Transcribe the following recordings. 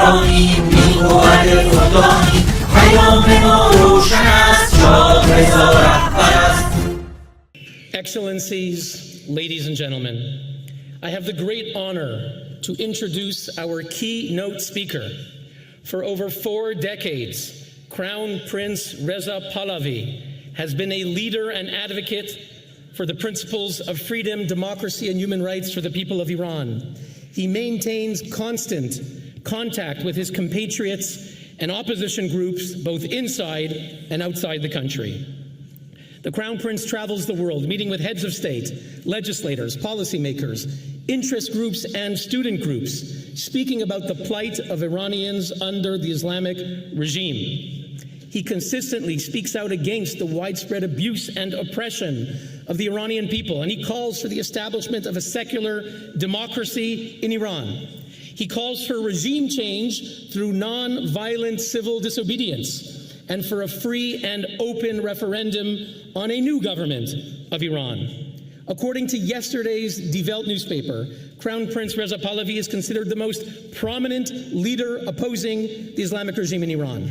ایرانیم می‌گوید خداییم پیام ما روشن است شاه رضا رهبر است. Excellencies, ladies and gentlemen, I have the great honor to introduce our keynote speaker. For over 4 decades, Crown Prince Reza Pahlavi has been a leader and advocate for the principles of freedom, democracy, and human rights for the people of Iran. He maintains constant contact with his compatriots and opposition groups, both inside and outside the country. The Crown Prince travels the world, meeting with heads of state, legislators, policymakers, interest groups, and student groups, speaking about the plight of Iranians under the Islamic regime. He consistently speaks out against the widespread abuse and oppression of the Iranian people, and he calls for the establishment of a secular democracy in Iran. He calls for regime change through non-violent civil disobedience and for a free and open referendum on a new government of Iran. According to yesterday's Die Welt newspaper, Crown Prince Reza Pahlavi is considered the most prominent leader opposing the Islamic regime in Iran.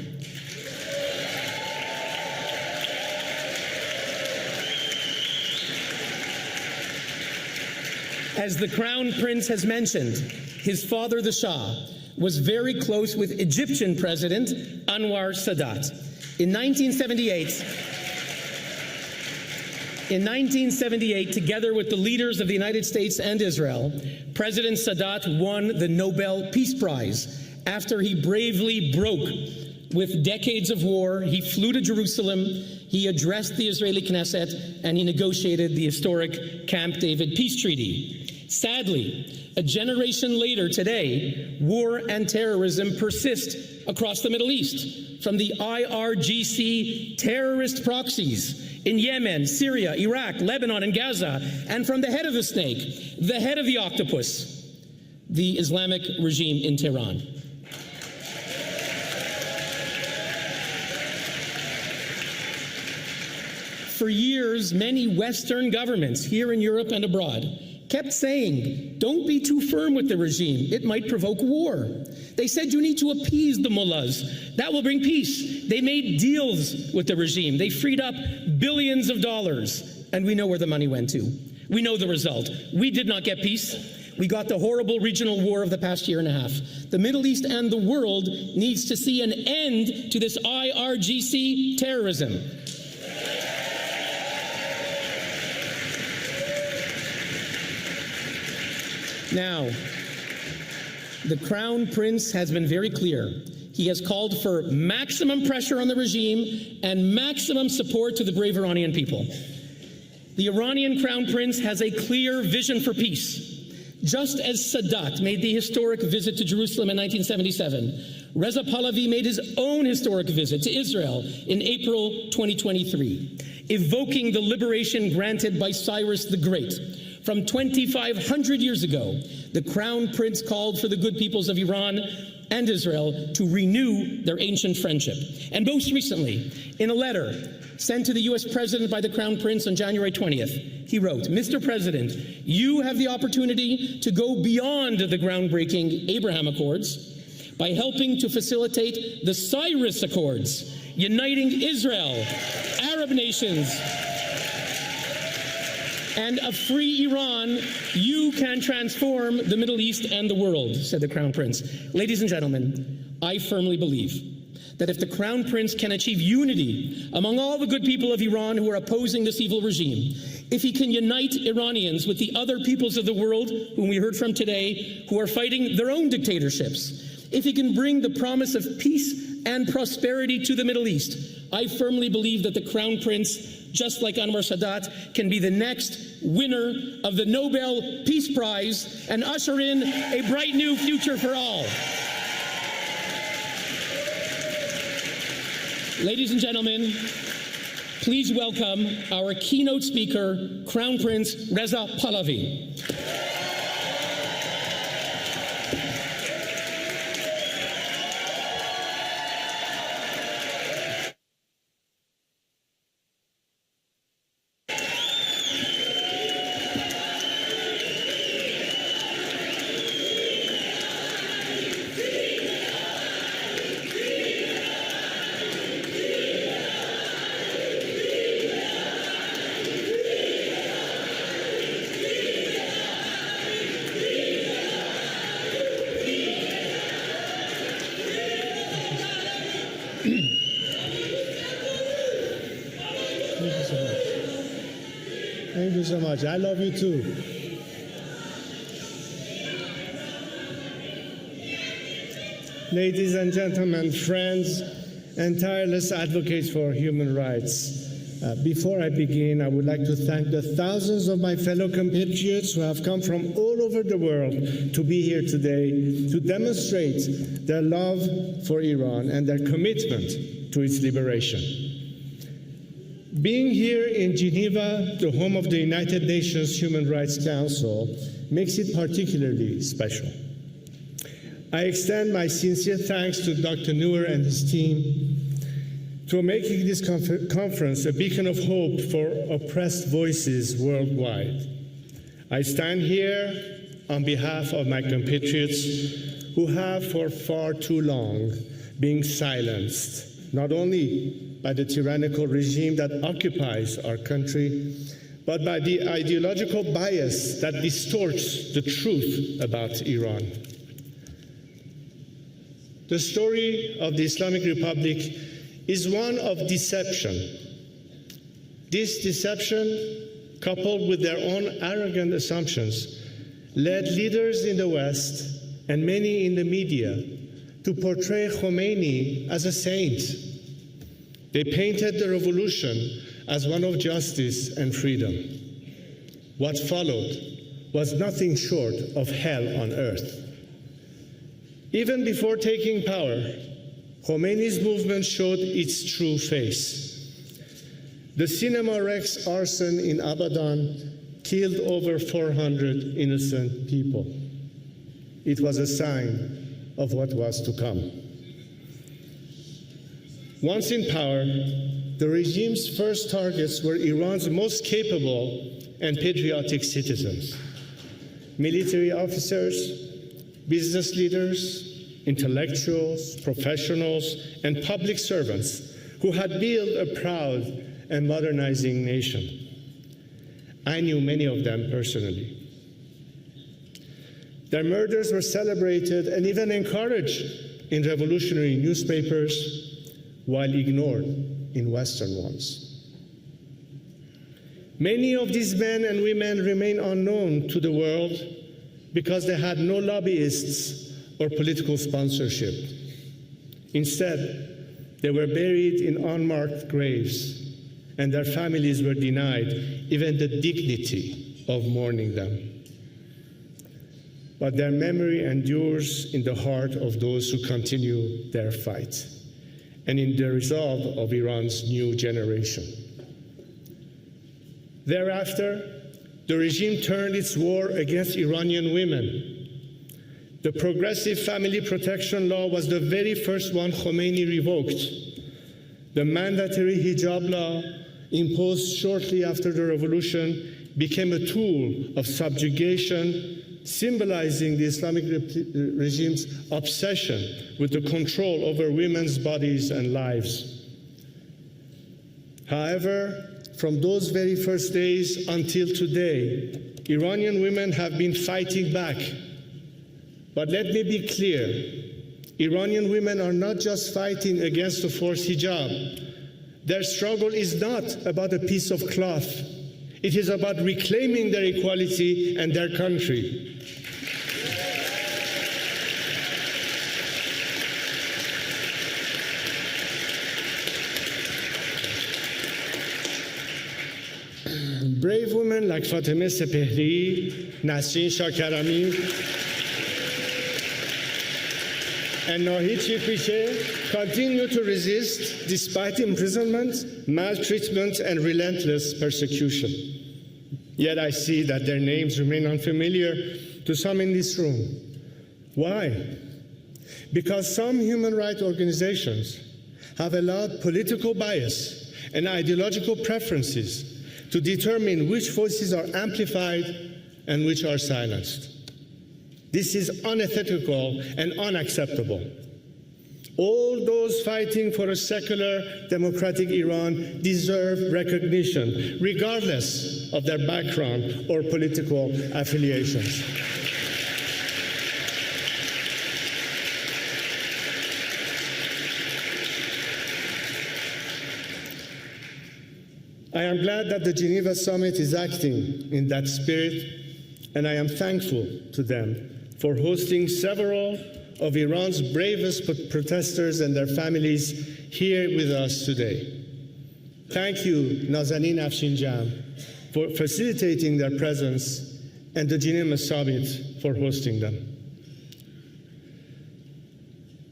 As the Crown Prince has mentioned, his father, the Shah, was very close with Egyptian President Anwar Sadat. In 1978, together with the leaders of the United States and Israel, President Sadat won the Nobel Peace Prize after he bravely broke with decades of war. He flew to Jerusalem, he addressed the Israeli Knesset, and he negotiated the historic Camp David Peace Treaty. Sadly, a generation later today, war and terrorism persist across the Middle East, from the IRGC terrorist proxies in Yemen, Syria, Iraq, Lebanon, and Gaza, and from the head of the snake, the head of the octopus, the Islamic regime in Tehran. For years, many Western governments here in Europe and abroad kept saying, don't be too firm with the regime. It might provoke war. They said you need to appease the mullahs. That will bring peace. They made deals with the regime. They freed up billions of dollars. And we know where the money went to. We know the result. We did not get peace. We got the horrible regional war of the past year and a half. The Middle East and the world needs to see an end to this IRGC terrorism. Now, the Crown Prince has been very clear. He has called for maximum pressure on the regime and maximum support to the brave Iranian people. The Iranian Crown Prince has a clear vision for peace. Just as Sadat made the historic visit to Jerusalem in 1977, Reza Pahlavi made his own historic visit to Israel in April 2023, evoking the liberation granted by Cyrus the Great. From 2,500 years ago, the Crown Prince called for the good peoples of Iran and Israel to renew their ancient friendship. And most recently, in a letter sent to the US President by the Crown Prince on January 20th, he wrote, Mr. President, you have the opportunity to go beyond the groundbreaking Abraham Accords by helping to facilitate the Cyrus Accords, uniting Israel, Arab nations, and a free Iran. You can transform the Middle East and the world, said the Crown Prince. Ladies and gentlemen, I firmly believe that if the Crown Prince can achieve unity among all the good people of Iran who are opposing this evil regime, if he can unite Iranians with the other peoples of the world, whom we heard from today, who are fighting their own dictatorships, if he can bring the promise of peace and prosperity to the Middle East, I firmly believe that the Crown Prince, just like Anwar Sadat, can be the next winner of the Nobel Peace Prize and usher in a bright new future for all. Ladies and gentlemen, please welcome our keynote speaker, Crown Prince Reza Pahlavi. Thank you so much. I love you too. Ladies and gentlemen, friends, and tireless advocates for human rights. Before I begin, I would like to thank the thousands of my fellow compatriots who have come from all over the world to be here today to demonstrate their love for Iran and their commitment to its liberation. Being here in Geneva, the home of the United Nations Human Rights Council, makes it particularly special. I extend my sincere thanks to Dr. Noor and his team for making this conference a beacon of hope for oppressed voices worldwide. I stand here on behalf of my compatriots who have for far too long been silenced, not only by the tyrannical regime that occupies our country, but by the ideological bias that distorts the truth about Iran. The story of the Islamic Republic is one of deception. This deception, coupled with their own arrogant assumptions, led leaders in the West and many in the media to portray Khomeini as a saint. They painted the revolution as one of justice and freedom. What followed was nothing short of hell on earth. Even before taking power, Khomeini's movement showed its true face. The Cinema Rex arson in Abadan killed over 400 innocent people. It was a sign of what was to come. Once in power, the regime's first targets were Iran's most capable and patriotic citizens, military officers, business leaders, intellectuals, professionals, and public servants who had built a proud and modernizing nation. I knew many of them personally. Their murders were celebrated and even encouraged in revolutionary newspapers, while ignored in Western ones. Many of these men and women remain unknown to the world because they had no lobbyists or political sponsorship. Instead, they were buried in unmarked graves, and their families were denied even the dignity of mourning them. But their memory endures in the heart of those who continue their fight and in the resolve of Iran's new generation. Thereafter, the regime turned its war against Iranian women. The progressive family protection law was the very first one Khomeini revoked. The mandatory hijab law, imposed shortly after the revolution, became a tool of subjugation, symbolizing the Islamic regime's obsession with the control over women's bodies and lives. However, from those very first days until today, Iranian women have been fighting back. But let me be clear, Iranian women are not just fighting against the forced hijab. Their struggle is not about a piece of cloth. It is about reclaiming their equality and their country. Brave women like Fatemeh Sepehri, Nasrin Shakarami, and Nahid Shirpishe continue to resist despite imprisonment, maltreatment, and relentless persecution. Yet I see that their names remain unfamiliar to some in this room. Why? Because some human rights organizations have allowed political bias and ideological preferences to determine which voices are amplified and which are silenced. This is unethical and unacceptable. All those fighting for a secular, democratic Iran deserve recognition, regardless of their background or political affiliations. I am glad that the Geneva Summit is acting in that spirit, and I am thankful to them for hosting several of Iran's bravest protesters and their families here with us today. Thank you, Nazanin Afshinjam, for facilitating their presence, and the Geneva Summit for hosting them.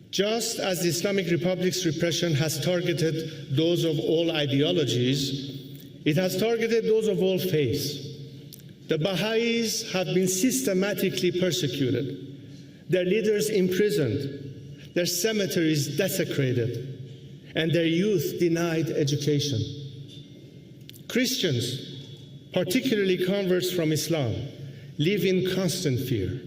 Just as the Islamic Republic's repression has targeted those of all ideologies, it has targeted those of all faiths. The Baha'is have been systematically persecuted, their leaders imprisoned, their cemeteries desecrated, and their youth denied education. Christians, particularly converts from Islam, live in constant fear.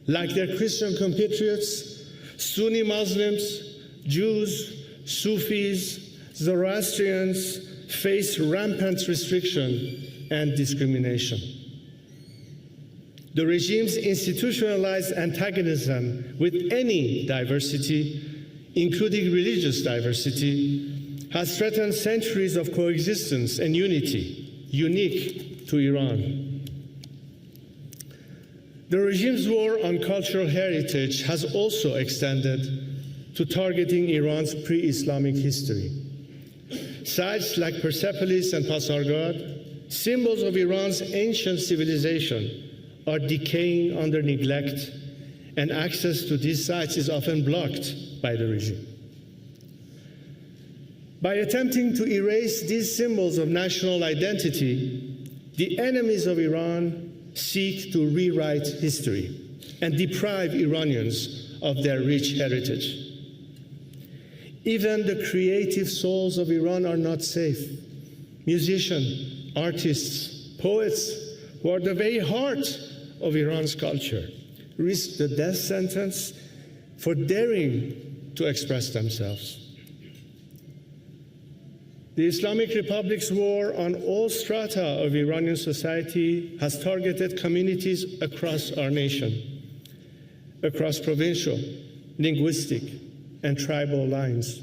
Like their Christian compatriots, Sunni Muslims, Jews, Sufis, Zoroastrians face rampant restriction and discrimination. The regime's institutionalized antagonism with any diversity, including religious diversity, has threatened centuries of coexistence and unity, unique to Iran. The regime's war on cultural heritage has also extended to targeting Iran's pre-Islamic history. Sites like Persepolis and Pasargad, symbols of Iran's ancient civilization, are decaying under neglect, and access to these sites is often blocked by the regime. By attempting to erase these symbols of national identity, the enemies of Iran seek to rewrite history and deprive Iranians of their rich heritage. Even the creative souls of Iran are not safe. Musicians, artists, poets, who are the very heart of Iran's culture, risk the death sentence for daring to express themselves. The Islamic Republic's war on all strata of Iranian society has targeted communities across our nation, across provincial, linguistic, and tribal lines.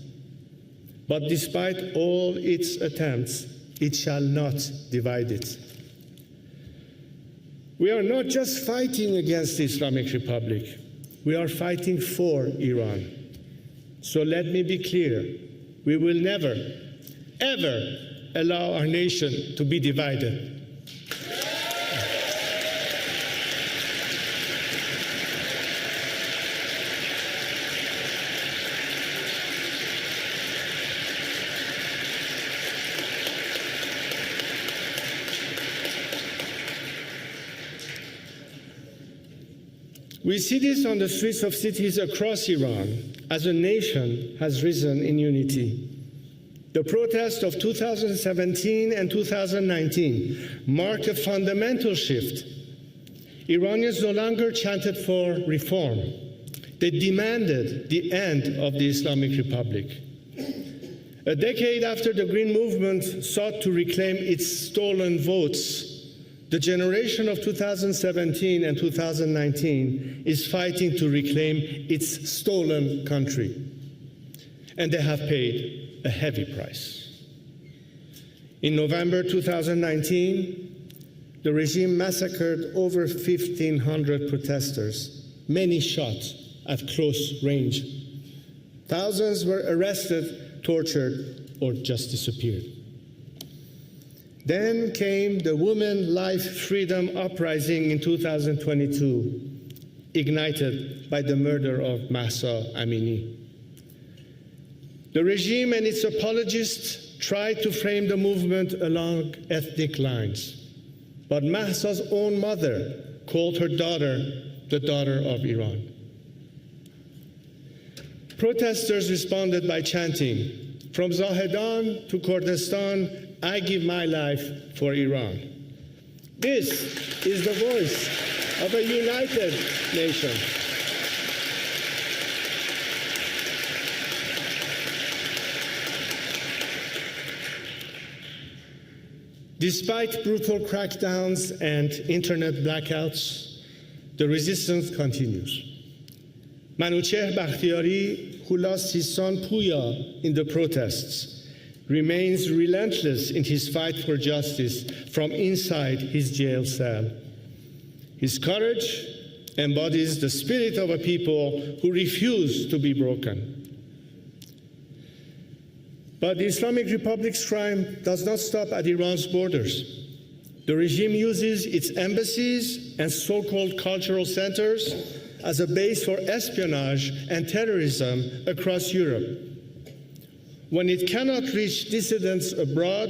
But despite all its attempts, it shall not divide it. We are not just fighting against the Islamic Republic, we are fighting for Iran. So let me be clear, we will never, ever allow our nation to be divided. We see this on the streets of cities across Iran as a nation has risen in unity. The protests of 2017 and 2019 marked a fundamental shift. Iranians no longer chanted for reform. They demanded the end of the Islamic Republic. A decade after the Green Movement sought to reclaim its stolen votes, the generation of 2017 and 2019 is fighting to reclaim its stolen country. And they have paid a heavy price. In November 2019, the regime massacred over 1,500 protesters, many shot at close range. Thousands were arrested, tortured, or just disappeared. Then came the Women, Life, Freedom uprising in 2022, ignited by the murder of Mahsa Amini. The regime and its apologists tried to frame the movement along ethnic lines, but Mahsa's own mother called her daughter the daughter of Iran. Protesters responded by chanting, "From Zahedan to Kurdistan, I give my life for Iran." This is the voice of a united nation. Despite brutal crackdowns and internet blackouts, the resistance continues. Manuchehr Bakhtiari, who lost his son Puya in the protests, remains relentless in his fight for justice from inside his jail cell. His courage embodies the spirit of a people who refuse to be broken. But the Islamic Republic's crime does not stop at Iran's borders. The regime uses its embassies and so-called cultural centers as a base for espionage and terrorism across Europe. When it cannot reach dissidents abroad,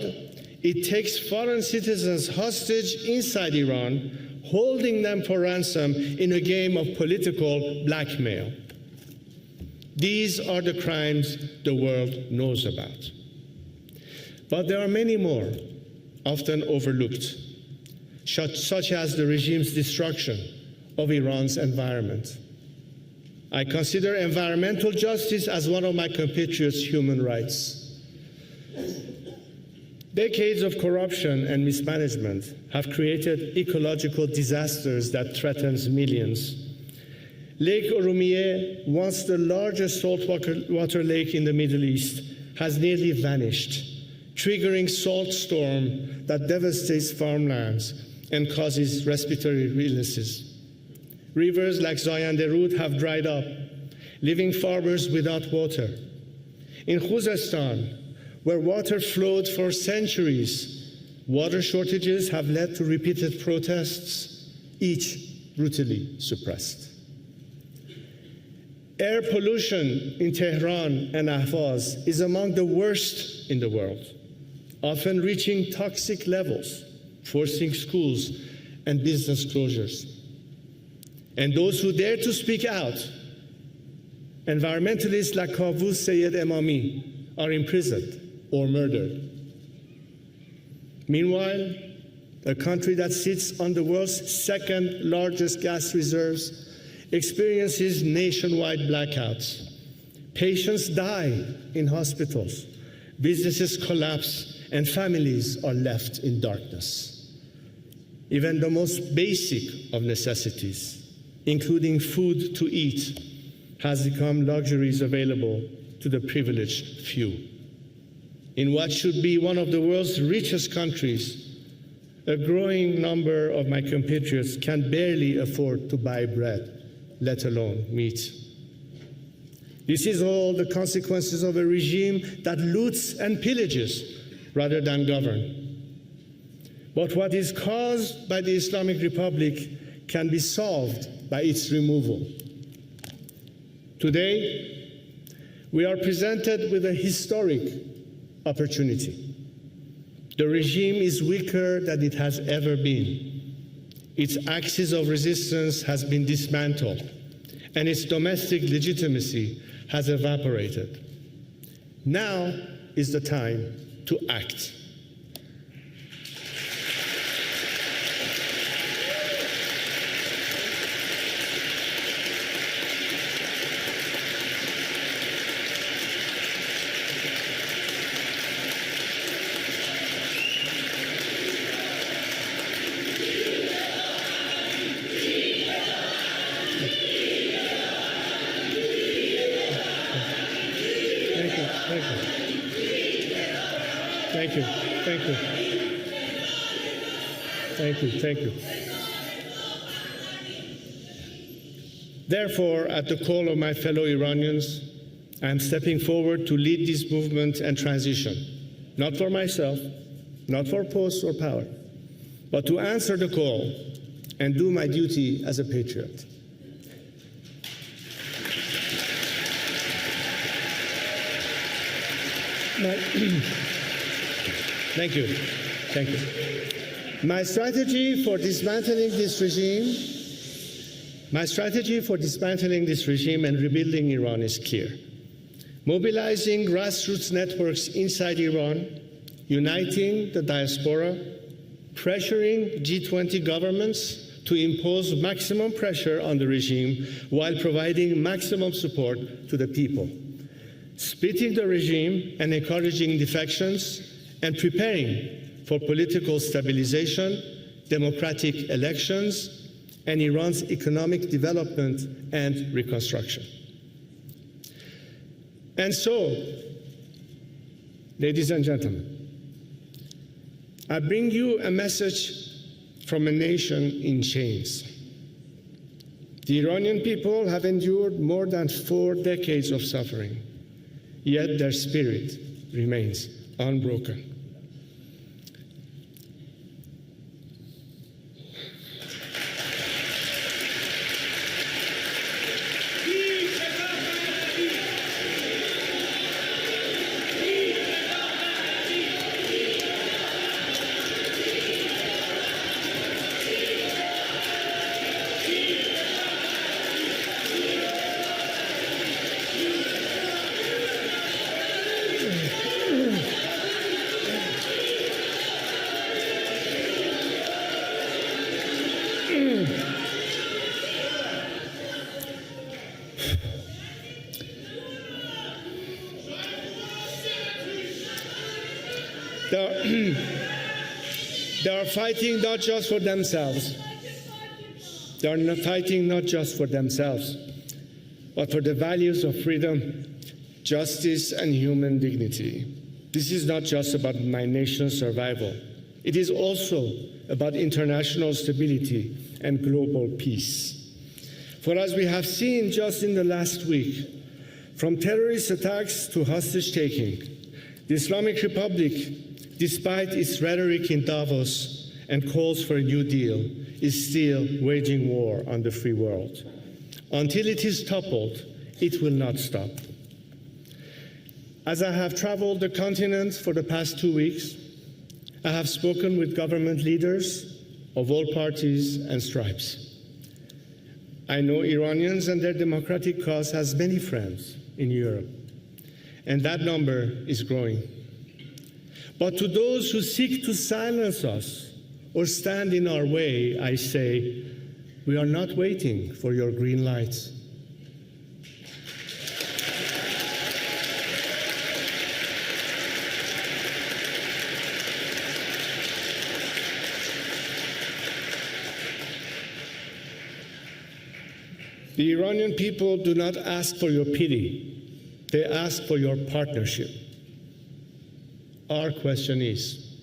it takes foreign citizens hostage inside Iran, holding them for ransom in a game of political blackmail. These are the crimes the world knows about. But there are many more, often overlooked, such as the regime's destruction of Iran's environment. I consider environmental justice as one of my compatriots' human rights. Decades of corruption and mismanagement have created ecological disasters that threatens millions. Lake Urumie, once the largest saltwater lake in the Middle East, has nearly vanished, triggering salt storm that devastates farmlands and causes respiratory illnesses. Rivers like Zayanderud have dried up, leaving farmers without water. In Khuzestan, where water flowed for centuries, water shortages have led to repeated protests, each brutally suppressed. Air pollution in Tehran and Ahvaz is among the worst in the world, often reaching toxic levels, forcing schools and business closures. And those who dare to speak out, environmentalists like Kavus Sayed Emami, are imprisoned or murdered. Meanwhile, a country that sits on the world's second largest gas reserves experiences nationwide blackouts. Patients die in hospitals, businesses collapse, and families are left in darkness. Even the most basic of necessities, including food to eat, has become luxuries available to the privileged few. In what should be one of the world's richest countries, a growing number of my compatriots can barely afford to buy bread, let alone meat. This is all the consequences of a regime that loots and pillages rather than govern. But what is caused by the Islamic Republic can be solved by its removal. Today, we are presented with a historic opportunity. The regime is weaker than it has ever been. Its axis of resistance has been dismantled, and its domestic legitimacy has evaporated. Now is the time to act. Thank you. Therefore, at the call of my fellow Iranians, I am stepping forward to lead this movement and transition, not for myself, not for posts or power, but to answer the call and do my duty as a patriot. Thank you. My strategy for dismantling this regime and rebuilding Iran is clear. Mobilizing grassroots networks inside Iran, uniting the diaspora, pressuring G20 governments to impose maximum pressure on the regime while providing maximum support to the people, splitting the regime and encouraging defections, and preparing for political stabilization, democratic elections, and Iran's economic development and reconstruction. And so, Ladies and gentlemen, I bring you a message from a nation in chains. The Iranian people have endured more than 4 decades of suffering, yet their spirit remains unbroken. They are fighting not just for themselves. They are not fighting not just for themselves, but for the values of freedom, justice, and human dignity. This is not just about my nation's survival. It is also about international stability and global peace. For as we have seen just in the last week, from terrorist attacks to hostage-taking, the Islamic Republic, despite its rhetoric in Davos and calls for a new deal, is still waging war on the free world. Until it is toppled, it will not stop. As I have traveled the continent for the past 2 weeks, I have spoken with government leaders of all parties and stripes. I know Iranians and their democratic cause has many friends in Europe, and that number is growing. But to those who seek to silence us or stand in our way, I say, we are not waiting for your green lights. The Iranian people do not ask for your pity. They ask for your partnership. Our question is,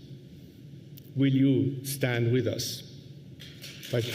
will you stand with us? Thank you.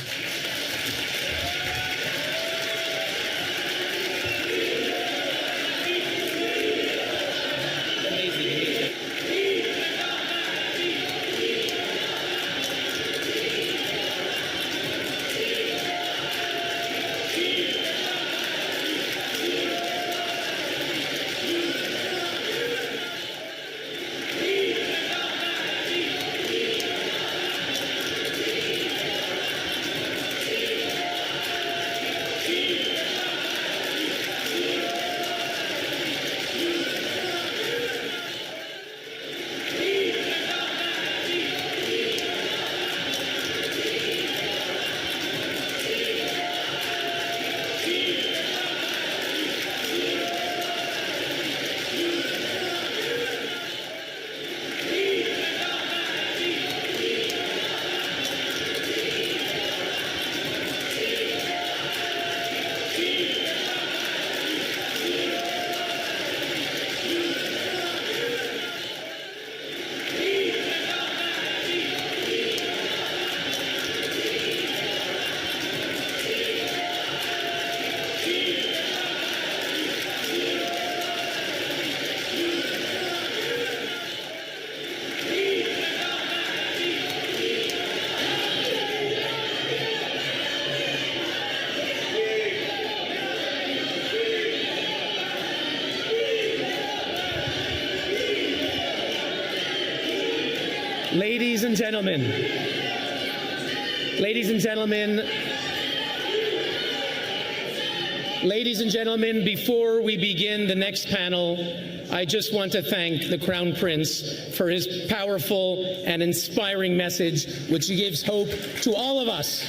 Ladies and gentlemen, before we begin the next panel, I just want to thank the Crown Prince for his powerful and inspiring message, which gives hope to all of us.